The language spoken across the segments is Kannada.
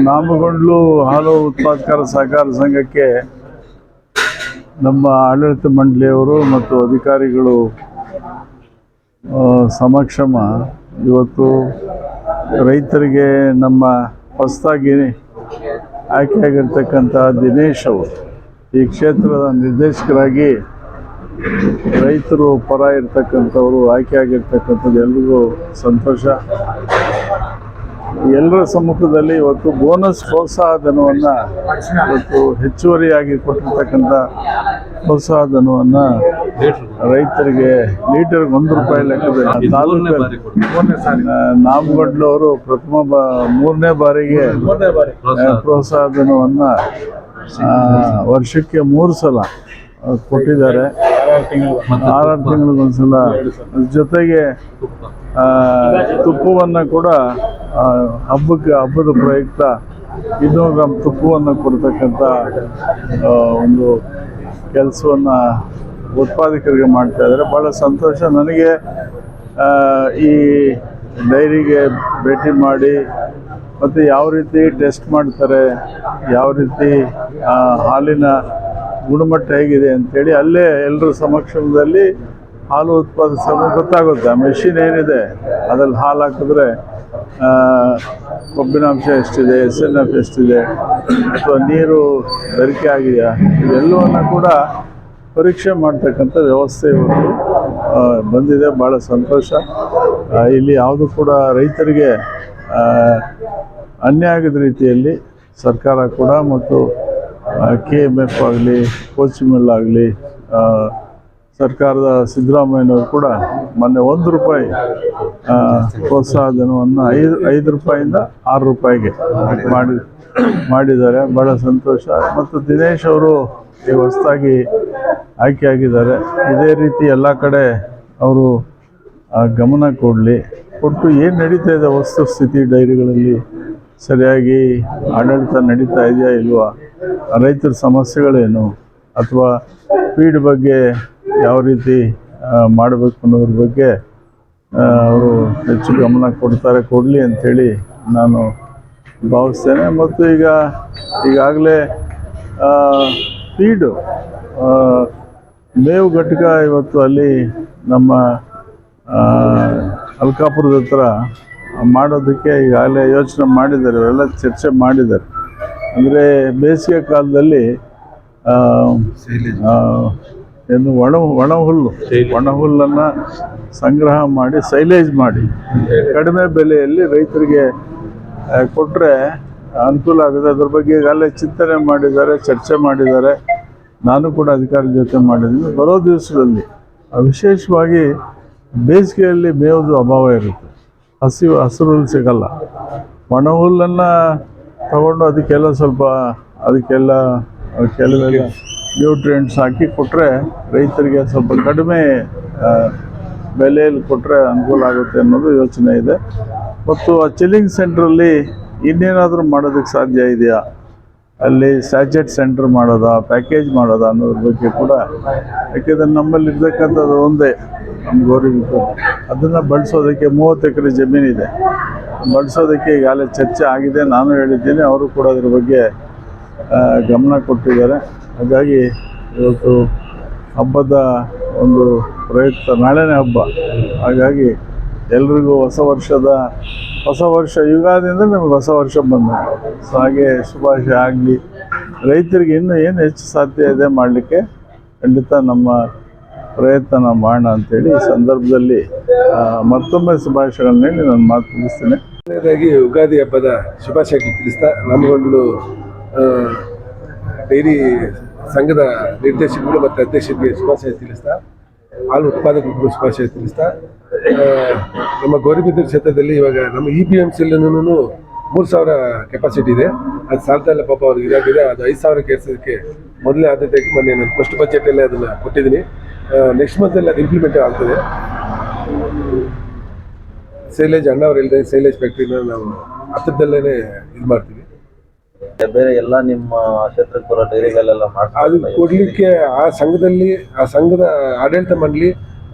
ನಾಮಗೊಂಡ್ಲು ಹಾಲು ಉತ್ಪಾದಕರ ಸಹಕಾರ ಸಂಘಕ್ಕೆ ನಮ್ಮ ಆಡಳಿತ ಮಂಡಳಿಯವರು ಮತ್ತು ಅಧಿಕಾರಿಗಳು ಸಮಕ್ಷಮ ಇವತ್ತು ರೈತರಿಗೆ ನಮ್ಮ ಹೊಸದಾಗಿ ಆಯ್ಕೆಯಾಗಿರ್ತಕ್ಕಂಥ ದಿನೇಶ್ ಅವರು ಈ ಕ್ಷೇತ್ರದ ನಿರ್ದೇಶಕರಾಗಿ ರೈತರು ಪರ ಇರ್ತಕ್ಕಂಥವರು ಆಯ್ಕೆಯಾಗಿರ್ತಕ್ಕಂಥದ್ದು ಎಲ್ರಿಗೂ ಸಂತೋಷ. ಎಲ್ಲರ ಸಮ್ಮುಖದಲ್ಲಿ ಇವತ್ತು ಬೋನಸ್ ಪ್ರೋತ್ಸಾಹಧನವನ್ನು ಇವತ್ತು ಹೆಚ್ಚುವರಿಯಾಗಿ ಕೊಟ್ಟಿರ್ತಕ್ಕಂಥ ಪ್ರೋತ್ಸಾಹಧನವನ್ನು ರೈತರಿಗೆ ಲೀಟರ್ಗೆ ₹1 ಲೆಕ್ಕದಲ್ಲಿ ನಾಮಗೊಂಡ್ಲು ಅವರು ಮೂರನೇ ಬಾರಿಗೆ ಪ್ರೋತ್ಸಾಹಧನವನ್ನು ವರ್ಷಕ್ಕೆ 3 ಸಲ ಕೊಟ್ಟಿದ್ದಾರೆ. 6 ತಿಂಗಳಿಗೊಂದ್ಸಲ. ಜೊತೆಗೆ ತುಪ್ಪವನ್ನು ಕೂಡ ಹಬ್ಬದ ಪ್ರಯುಕ್ತ 200 ಗ್ರಾಂ ತುಪ್ಪವನ್ನು ಕೊಡ್ತಕ್ಕಂಥ ಒಂದು ಕೆಲಸವನ್ನು ಉತ್ಪಾದಕರಿಗೆ ಮಾಡ್ತಾ ಇದ್ದಾರೆ. ಭಾಳ ಸಂತೋಷ. ನನಗೆ ಈ ಡೈರಿಗೆ ಭೇಟಿ ಮಾಡಿ ಮತ್ತು ಯಾವ ರೀತಿ ಟೆಸ್ಟ್ ಮಾಡ್ತಾರೆ, ಯಾವ ರೀತಿ ಹಾಲಿನ ಗುಣಮಟ್ಟ ಹೇಗಿದೆ ಅಂಥೇಳಿ ಅಲ್ಲೇ ಎಲ್ಲರ ಸಮಕ್ಷಮದಲ್ಲಿ ಹಾಲು ಉತ್ಪಾದಿಸೋದು ಗೊತ್ತಾಗುತ್ತೆ. ಆ ಮೆಷಿನ್ ಏನಿದೆ ಅದ್ರಲ್ಲಿ ಹಾಲು ಹಾಕಿದ್ರೆ ಕೊಬ್ಬಿನಾಂಶ ಎಷ್ಟಿದೆ, SNF ಎಷ್ಟಿದೆ, ಅಥವಾ ನೀರು ಬೆರಿಕೆ ಆಗಿದೆಯಾ, ಇವೆಲ್ಲವನ್ನು ಕೂಡ ಪರೀಕ್ಷೆ ಮಾಡ್ತಕ್ಕಂಥ ವ್ಯವಸ್ಥೆ ಇವತ್ತು ಬಂದಿದೆ. ಭಾಳ ಸಂತೋಷ. ಇಲ್ಲಿ ಯಾವುದು ಕೂಡ ರೈತರಿಗೆ ಅನ್ಯಾಯ ಆಗದ ರೀತಿಯಲ್ಲಿ ಸರ್ಕಾರ ಕೂಡ ಮತ್ತು KMF ಆಗಲಿ, ಕೋಚ್ ಮಿಲ್ ಆಗಲಿ, ಸರ್ಕಾರದ ಸಿದ್ದರಾಮಯ್ಯನವರು ಕೂಡ ಮೊನ್ನೆ ₹1 ಪ್ರೋತ್ಸಾಹಧನವನ್ನು ₹5 ₹6ಗೆ ಮಾಡಿದ್ದಾರೆ. ಭಾಳ ಸಂತೋಷ. ಮತ್ತು ದಿನೇಶ್ ಅವರು ಈ ಹೊಸದಾಗಿ ಆಯ್ಕೆಯಾಗಿದ್ದಾರೆ. ಇದೇ ರೀತಿ ಎಲ್ಲ ಕಡೆ ಅವರು ಗಮನ ಕೊಟ್ಟು ಏನು ನಡೀತಾ ಇದೆ ವಸ್ತುಸ್ಥಿತಿ ಡೈರಿಗಳಲ್ಲಿ ಸರಿಯಾಗಿ ಆಡಳಿತ ನಡೀತಾ ಇದೆಯಾ ಇಲ್ವಾ, ರೈತರ ಸಮಸ್ಯೆಗಳೇನು, ಅಥವಾ ಫೀಡ್ ಬಗ್ಗೆ ಯಾವ ರೀತಿ ಮಾಡಬೇಕು ಅನ್ನೋದ್ರ ಬಗ್ಗೆ ಅವರು ಹೆಚ್ಚು ಗಮನ ಕೊಡಲಿ ಅಂಥೇಳಿ ನಾನು ಭಾವಿಸ್ತೇನೆ. ಮತ್ತು ಈಗಾಗಲೇ ಫೀಡು ಮೇವು ಘಟಕ ಇವತ್ತು ಅಲ್ಲಿ ನಮ್ಮ ಅಲ್ಕಾಪುರದ ಹತ್ರ ಮಾಡೋದಕ್ಕೆ ಈಗಾಗಲೇ ಯೋಚನೆ ಮಾಡಿದ್ದಾರೆ. ಇವರೆಲ್ಲ ಚರ್ಚೆ ಮಾಡಿದ್ದಾರೆ. ಅಂದರೆ ಬೇಸಿಗೆ ಕಾಲದಲ್ಲಿ ಏನು ಒಣ ಹುಲ್ಲನ್ನು ಸಂಗ್ರಹ ಮಾಡಿ ಸೈಲೇಜ್ ಮಾಡಿ ಕಡಿಮೆ ಬೆಲೆಯಲ್ಲಿ ರೈತರಿಗೆ ಕೊಟ್ಟರೆ ಅನುಕೂಲ ಆಗುತ್ತೆ. ಅದ್ರ ಬಗ್ಗೆ ಈಗಾಗಲೇ ಚಿಂತನೆ ಮಾಡಿದ್ದಾರೆ, ಚರ್ಚೆ ಮಾಡಿದ್ದಾರೆ. ನಾನು ಕೂಡ ಅಧಿಕಾರಿ ಜೊತೆ ಮಾಡಿದ್ದೀನಿ. ಬರೋ ದಿವಸದಲ್ಲಿ ವಿಶೇಷವಾಗಿ ಬೇಸಿಗೆಯಲ್ಲಿ ಮೇವುದು ಅಭಾವ ಇರುತ್ತೆ, ಹಸಿರು ಹುಲ್ಲು ಸಿಗಲ್ಲ. ಒಣ ಹುಲ್ಲನ್ನು ತಗೊಂಡು ಅದಕ್ಕೆಲ್ಲ ಕೆಲವೆಲ್ಲ ನ್ಯೂಟ್ರಿಯೆಂಟ್ಸ್ ಹಾಕಿ ಕೊಟ್ಟರೆ ರೈತರಿಗೆ ಸ್ವಲ್ಪ ಕಡಿಮೆ ಬೆಲೆಯಲ್ಲಿ ಕೊಟ್ಟರೆ ಅನುಕೂಲ ಆಗುತ್ತೆ ಅನ್ನೋದು ಯೋಚನೆ ಇದೆ. ಮತ್ತು ಆ ಚಿಲ್ಲಿಂಗ್ ಸೆಂಟ್ರಲ್ಲಿ ಇನ್ನೇನಾದರೂ ಮಾಡೋದಕ್ಕೆ ಸಾಧ್ಯ ಇದೆಯಾ, ಅಲ್ಲಿ ಸ್ಯಾಚೆಟ್ ಸೆಂಟರ್ ಮಾಡೋದಾ, ಪ್ಯಾಕೇಜ್ ಮಾಡೋದಾ ಅನ್ನೋದ್ರ ಬಗ್ಗೆ ಕೂಡ, ಯಾಕೆಂದರೆ ನಮ್ಮಲ್ಲಿ ಇರ್ತಕ್ಕಂಥದ್ದು ಒಂದೇ ನಮ್ಮ ಗೌರಿಬಿದೂರು. ಅದನ್ನು ಬಳಸೋದಕ್ಕೆ 30 ಎಕರೆ ಜಮೀನಿದೆ. ಬಳಸೋದಕ್ಕೆ ಈಗಾಗಲೇ ಚರ್ಚೆ ಆಗಿದೆ. ನಾನು ಹೇಳಿದ್ದೀನಿ, ಅವರು ಕೂಡ ಅದ್ರ ಬಗ್ಗೆ ಗಮನ ಕೊಟ್ಟಿದ್ದಾರೆ. ಹಾಗಾಗಿ ಇವತ್ತು ಹಬ್ಬದ ಒಂದು ಪ್ರಯುಕ್ತ, ನಾಳೆನೇ ಹಬ್ಬ, ಹಾಗಾಗಿ ಎಲ್ರಿಗೂ ಹೊಸ ವರ್ಷ ಯುಗಾದಿಯಿಂದ ನಮಗೆ ಹೊಸ ವರ್ಷ ಬಂದ. ಸೊ ಹಾಗೆ ಶುಭಾಶಯ ಆಗಲಿ. ರೈತರಿಗೆ ಇನ್ನೂ ಏನು ಹೆಚ್ಚು ಸಾಧ್ಯ ಇದೆ ಮಾಡಲಿಕ್ಕೆ ಖಂಡಿತ ನಮ್ಮ ಪ್ರಯತ್ನ ಮಾಡೋಣ ಅಂಥೇಳಿ ಈ ಸಂದರ್ಭದಲ್ಲಿ ಮತ್ತೊಮ್ಮೆ ಶುಭಾಶಯಗಳನ್ನ ಹೇಳಿ ನಾನು ಮಾತು ಮುಗಿಸ್ತೇನೆ. ಮೊದಲನೇದಾಗಿ ಯುಗಾದಿ ಹಬ್ಬದ ಶುಭಾಶಯಗಳು ತಿಳಿಸ್ತಾ, ನಮ್ಮಗೊಂಡು ಡೈರಿ ಸಂಘದ ನಿರ್ದೇಶಕರು ಮತ್ತು ಅಧ್ಯಕ್ಷರಿಗೆ ಶುಭಾಶಯ ತಿಳಿಸ್ತಾ, ಹಾಲು ಉತ್ಪಾದಕರಿಗೂ ಶುಭಾಶಯ ತಿಳಿಸ್ತಾ, ನಮ್ಮ ಗೌರಿಬಿದೂರು ಕ್ಷೇತ್ರದಲ್ಲಿ ಇವಾಗ ನಮ್ಮ EPMCಯಲ್ಲೂ 3000 ಕೆಪಾಸಿಟಿ ಇದೆ. ಅದು ಸಾಲ್ತಾ ಇಲ್ಲ ಪಾಪ ಅವ್ರಿಗೆ ಇದಾಗಿದೆ. ಅದು 5000ಕ್ಕೆ ಏರಿಸೋದಕ್ಕೆ ಮೊದಲೇ ಆದ್ಯತೆಯಾಗಿ ಮೊನ್ನೆ ನಾನು ಫಸ್ಟ್ ಬಜೆಟಲ್ಲೇ ಅದನ್ನು ಕೊಟ್ಟಿದ್ದೀನಿ. ನೆಕ್ಸ್ಟ್ ಮಂತಲ್ಲಿ ಅದು ಇಂಪ್ಲಿಮೆಂಟ್ ಆಗ್ತದೆ. ಸೈಲೇಜ್ ಅಣ್ಣವ್ರು ಹೇಳಿದ ಸೈಲೇಜ್ ಫ್ಯಾಕ್ಟ್ರಿನ ನಾವು ಹತ್ತಿರದಲ್ಲೇ ಇದು ಮಾಡ್ತೀವಿ. ಬೇರೆ ಎಲ್ಲ ನಿಮ್ಮ ಕ್ಷೇತ್ರಕ್ಕೆ ಬರೋ ಡೈರಿಗಳೆಲ್ಲ ಅದು ಕೊಡಲಿಕ್ಕೆ ಆ ಸಂಘದ ಆಡಳಿತ ಮಂಡಳಿ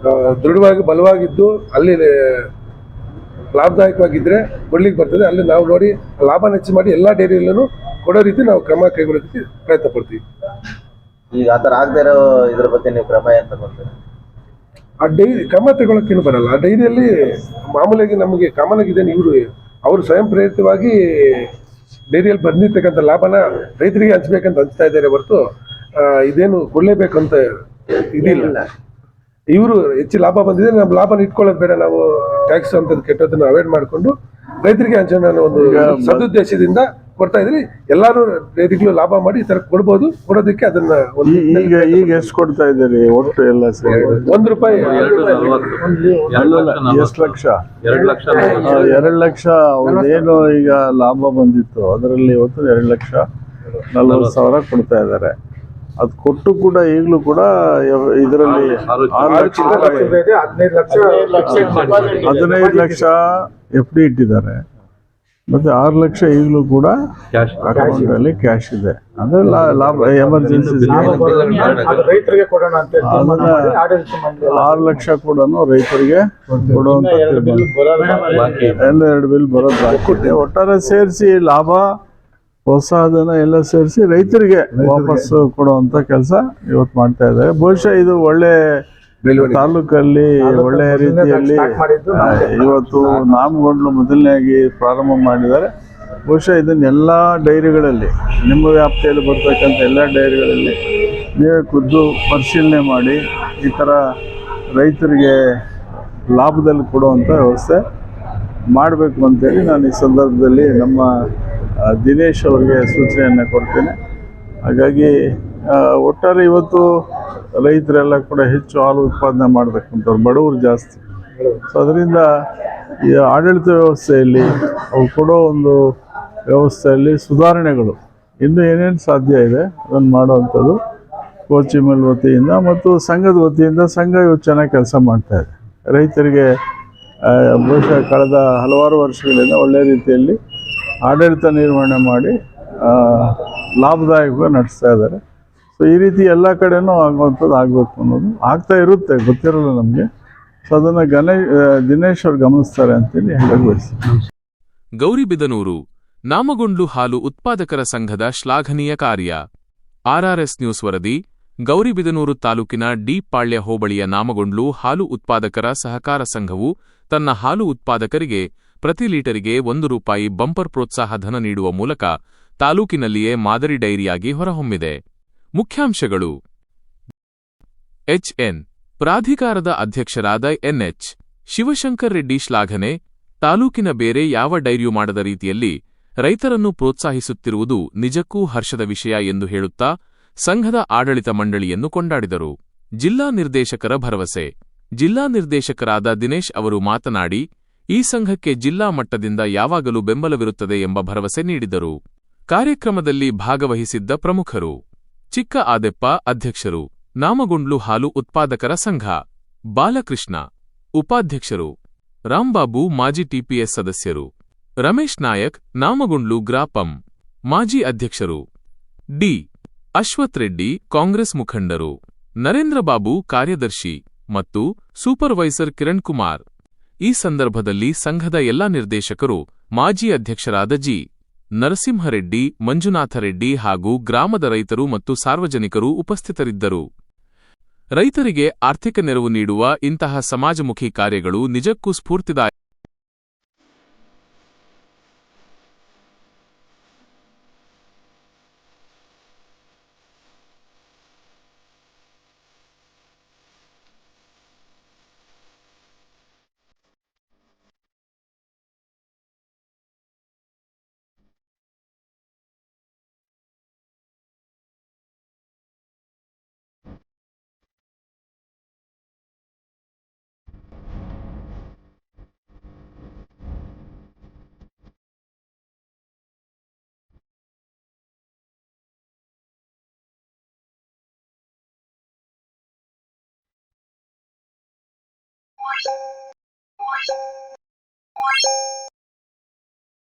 ದೃಢವಾಗಿ ಬಲವಾಗಿದ್ದು ಅಲ್ಲಿ ಲಾಭದಾಯಕವಾಗಿದ್ದರೆ ಕೊಡ್ಲಿಕ್ಕೆ ಬರ್ತದೆ, ಅಲ್ಲಿ ನಾವು ನೋಡಿ ಲಾಭನ ಹೆಚ್ಚು ಮಾಡಿ ಎಲ್ಲ ಡೈರಿಯಲ್ಲೂ ಕೊಡೋ ರೀತಿ ನಾವು ಕ್ರಮ ಕೈಗೊಳ್ಳೋದಕ್ಕೆ ಪ್ರಯತ್ನ ಪಡ್ತೀವಿ. ಈಗ ಆ ಥರ ಆಗದೆ ಇರೋ ಇದ್ರ ಬಗ್ಗೆ ನೀವು ಕ್ರಮ ಏನು ತಗೊಳ್ತೀರಿ? ಆ ಡೈರಿ ಕ್ರಮ ತಗೊಳ್ಳೋಕ್ಕೇನು ಬರಲ್ಲ. ಆ ಡೈರಿಯಲ್ಲಿ ಮಾಮೂಲಿಯಾಗಿ ನಮಗೆ ಕಾಮನ್ ಆಗಿದೆ, ಅವರು ಸ್ವಯಂ ಪ್ರೇರಿತವಾಗಿ ಡೈರಿಯಲ್ಲಿ ಬಂದಿರ್ತಕ್ಕಂಥ ಲಾಭನ ರೈತರಿಗೆ ಹಂಚ್ಬೇಕಂತ ಹಂಚ್ತಾ ಇದ್ದಾರೆ ಹೊರತು ಇದೇನು ಕೊಡಲೇಬೇಕಂತ ಇದಿಲ್ಲ. ಇವರು ಹೆಚ್ಚು ಲಾಭ ಬಂದಿದೆ, ನಮ್ಮ ಲಾಭನ ಇಟ್ಕೊಳ್ಳೋದು ಬೇಡ, ನಾವು ಟ್ಯಾಕ್ಸ್ ಅಂತದ್ದು ಕೆಟ್ಟದನ್ನು ಅವಾಯ್ಡ್ ಮಾಡಿಕೊಂಡು ರೈತರಿಗೆ ಹಂಚೋಣ ಅನ್ನೋ ಒಂದು ಸದುದ್ದೇಶದಿಂದ ಕೊಡ್ತಾ ಇದ್ರಿ. ಎಲ್ಲರೂ ರೈತರಿಗೂ ಲಾಭ ಮಾಡಿ ಈ ತರ ಕೊಡ್ಬೋದು. ಕೊಡೋದಕ್ಕೆ ಅದನ್ನ ಈಗ ಎಷ್ಟು ಕೊಡ್ತಾ ಇದ್ದೀರಿ ಒಟ್ಟು ಎಲ್ಲ ಸೇರಿ? ₹1. ಎಷ್ಟು ಲಕ್ಷ? 2 ಲಕ್ಷ. ಅವ್ರದ್ದೇನು ಈಗ ಲಾಭ ಬಂದಿತ್ತು ಅದರಲ್ಲಿ ಇವತ್ತು 2,40,000 ಕೊಡ್ತಾ ಇದ್ದಾರೆ. ಅದು ಕೊಟ್ಟು ಕೂಡ ಈಗಲೂ ಕೂಡ ಇದರಲ್ಲಿ 15 ಲಕ್ಷ FD ಇಟ್ಟಿದ್ದಾರೆ, ಮತ್ತೆ 6 ಲಕ್ಷ ಈಗಲೂ ಕೂಡ ಅಕೌಂಟಲ್ಲಿ ಕ್ಯಾಶ್ ಇದೆ. ಅಂದ್ರೆ ಲಾಭ ಎಮರ್ಜೆನ್ಸಿ ರೈತರಿಗೆ ಕೊಡೋಣ ಅಂತ 6 ಲಕ್ಷ ಕೂಡ ರೈತರಿಗೆ ಕೊಡುವಂತ ಎರಡು ಬಿಲ್ ಬರೋದು ಬಾಕಿ. ಒಟ್ಟಾರೆ ಸೇರಿಸಿ ಲಾಭ ಪ್ರೋತ್ಸಾಹಧನ ಎಲ್ಲ ಸೇರಿಸಿ ರೈತರಿಗೆ ವಾಪಸ್ ಕೊಡುವಂತ ಕೆಲಸ ಇವತ್ತು ಮಾಡ್ತಾ ಇದ್ದಾರೆ. ಬಹುಶಃ ಇದು ಒಳ್ಳೆ ತಾಲೂಕಲ್ಲಿ ಒಳ್ಳೆ ರೀತಿಯಲ್ಲಿ ಇವತ್ತು ನಾಮಗೊಂಡ್ಲು ಮೊದಲನೇಯಾಗಿ ಪ್ರಾರಂಭ ಮಾಡಿದ್ದಾರೆ. ಬಹುಶಃ ಇದನ್ನ ಎಲ್ಲ ಡೈರಿಗಳಲ್ಲಿ, ನಿಮ್ಮ ವ್ಯಾಪ್ತಿಯಲ್ಲಿ ಬರ್ತಕ್ಕಂಥ ಎಲ್ಲ ಡೈರಿಗಳಲ್ಲಿ ನೀವೇ ಖುದ್ದು ಪರಿಶೀಲನೆ ಮಾಡಿ ಈ ಥರ ರೈತರಿಗೆ ಲಾಭದಲ್ಲಿ ಕೊಡುವಂಥ ವ್ಯವಸ್ಥೆ ಮಾಡಬೇಕು ಅಂತೇಳಿ ನಾನು ಈ ಸಂದರ್ಭದಲ್ಲಿ ನಮ್ಮ ದಿನೇಶ್ ಅವರಿಗೆ ಸೂಚನೆಯನ್ನು ಕೊಡ್ತೇನೆ. ಹಾಗಾಗಿ ಒಟ್ಟಾರೆ ಇವತ್ತು ರೈತರೆಲ್ಲ ಕೂಡ ಹೆಚ್ಚು ಹಾಲು ಉತ್ಪಾದನೆ ಮಾಡಬೇಕಂತವ್ರು, ಬಡವರು ಜಾಸ್ತಿ. ಸೊ ಅದರಿಂದ ಈ ಆಡಳಿತ ವ್ಯವಸ್ಥೆಯಲ್ಲಿ ಅವು ಕೊಡೋ ಒಂದು ವ್ಯವಸ್ಥೆಯಲ್ಲಿ ಸುಧಾರಣೆಗಳು ಇನ್ನೂ ಏನೇನು ಸಾಧ್ಯ ಇದೆ ಅದನ್ನು ಮಾಡುವಂಥದ್ದು ಕೋಚಿ ಮಿಲ್ ವತಿಯಿಂದ ಮತ್ತು ಸಂಘದ ವತಿಯಿಂದ ಸಂಘ ಇವತ್ತು ಚೆನ್ನಾಗಿ ಕೆಲಸ ಮಾಡ್ತಾ ಇದೆ. ರೈತರಿಗೆ ಬಹುಶಃ ಕಳೆದ ಹಲವಾರು ವರ್ಷಗಳಿಂದ ಒಳ್ಳೆಯ ರೀತಿಯಲ್ಲಿ ಆಡಳಿತ ನಿರ್ವಹಣೆ ಮಾಡಿ ಲಾಭದಾಯಕವಾಗಿ ನಡೆಸ್ತಾ ಇದ್ದಾರೆ. ಸೊ ಈ ರೀತಿ ಎಲ್ಲ ಕಡೆನೂ ಆಗುವಂಥದ್ದು ಆಗಬೇಕು ಅನ್ನೋದು ಆಗ್ತಾ ಇರುತ್ತೆ, ಗೊತ್ತಿರಲ್ಲ ನಮಗೆ. ಸೊ ಅದನ್ನು ದಿನೇಶ್ ಅವ್ರು ಗಮನಿಸ್ತಾರೆ ಅಂತೇಳಿ ಹೇಳಕ್ ಬಯಸ್ತೀನಿ. ಗೌರಿಬಿದನೂರು ನಾಮಗೊಂಡ್ಲು ಹಾಲು ಉತ್ಪಾದಕರ ಸಂಘದ ಶ್ಲಾಘನೀಯ ಕಾರ್ಯ. RRS ನ್ಯೂಸ್ ವರದಿ. ಗೌರಿಬಿದನೂರು ತಾಲೂಕಿನ ಡಿ ಪಾಳ್ಯ ಹೋಬಳಿಯ ನಾಮಗೊಂಡ್ಲು ಹಾಲು ಉತ್ಪಾದಕರ ಸಹಕಾರ ಸಂಘವು ತನ್ನ ಹಾಲು ಉತ್ಪಾದಕರಿಗೆ ಪ್ರತಿ ಲೀಟರಿಗೆ ₹1 ಬಂಪರ್ ಪ್ರೋತ್ಸಾಹ ಧನ ನೀಡುವ ಮೂಲಕ ತಾಲೂಕಿನಲ್ಲಿಯೇ ಮಾದರಿ ಡೈರಿಯಾಗಿ ಹೊರಹೊಮ್ಮಿದೆ. ಮುಖ್ಯಾಂಶಗಳು. HN ಪ್ರಾಧಿಕಾರದ ಅಧ್ಯಕ್ಷರಾದ NH ಶಿವಶಂಕರ್ ರೆಡ್ಡಿ ಶ್ಲಾಘನೆ. ತಾಲೂಕಿನ ಬೇರೆ ಯಾವ ಡೈರಿಯೂ ಮಾಡದ ರೀತಿಯಲ್ಲಿ ರೈತರನ್ನು ಪ್ರೋತ್ಸಾಹಿಸುತ್ತಿರುವುದು ನಿಜಕ್ಕೂ ಹರ್ಷದ ವಿಷಯ ಎಂದು ಹೇಳುತ್ತಾ ಸಂಘದ ಆಡಳಿತ ಮಂಡಳಿಯನ್ನು ಕೊಂಡಾಡಿದರು. ಜಿಲ್ಲಾ ನಿರ್ದೇಶಕರ ಭರವಸೆ. ಜಿಲ್ಲಾ ನಿರ್ದೇಶಕರಾದ ದಿನೇಶ್ ಅವರು ಮಾತನಾಡಿ, ಈ ಸಂಘಕ್ಕೆ ಜಿಲ್ಲಾ ಮಟ್ಟದಿಂದ ಯಾವಾಗಲೂ ಬೆಂಬಲವಿರುತ್ತದೆ ಎಂಬ ಭರವಸೆ ನೀಡಿದರು. ಕಾರ್ಯಕ್ರಮದಲ್ಲಿ ಭಾಗವಹಿಸಿದ್ದ ಪ್ರಮುಖರು: ಚಿಕ್ಕ ಆದೆಪ್ಪ, ಅಧ್ಯಕ್ಷರು, ನಾಮಗೊಂಡ್ಲು ಹಾಲು ಉತ್ಪಾದಕರ ಸಂಘ; ಬಾಲಕೃಷ್ಣ, ಉಪಾಧ್ಯಕ್ಷರು; ರಾಂಬಾಬು, ಮಾಜಿ TPS ಸದಸ್ಯರು; ರಮೇಶ್ ನಾಯಕ್, ನಾಮಗೊಂಡ್ಲು ಗ್ರಾಪಂ ಮಾಜಿ ಅಧ್ಯಕ್ಷರು; ಡಿ. ಅಶ್ವಥ್ ರೆಡ್ಡಿ, ಕಾಂಗ್ರೆಸ್ ಮುಖಂಡರು; ನರೇಂದ್ರಬಾಬು, ಕಾರ್ಯದರ್ಶಿ ಮತ್ತು ಸೂಪರ್ವೈಸರ್ ಕಿರಣ್ ಕುಮಾರ್. ಈ ಸಂದರ್ಭದಲ್ಲಿ ಸಂಘದ ಎಲ್ಲ ನಿರ್ದೇಶಕರು, ಮಾಜಿ ಅಧ್ಯಕ್ಷರಾದ ಜಿ. ನರಸಿಂಹರೆಡ್ಡಿ, ಮಂಜುನಾಥರೆಡ್ಡಿ ಹಾಗೂ ಗ್ರಾಮದ ರೈತರು ಮತ್ತು ಸಾರ್ವಜನಿಕರು ಉಪಸ್ಥಿತರಿದ್ದರು. ರೈತರಿಗೆ ಆರ್ಥಿಕ ನೆರವು ನೀಡುವ ಇಂತಹ ಸಮಾಜಮುಖಿ ಕಾರ್ಯಗಳು ನಿಜಕ್ಕೂ ಸ್ಫೂರ್ತಿದಾಯಕ.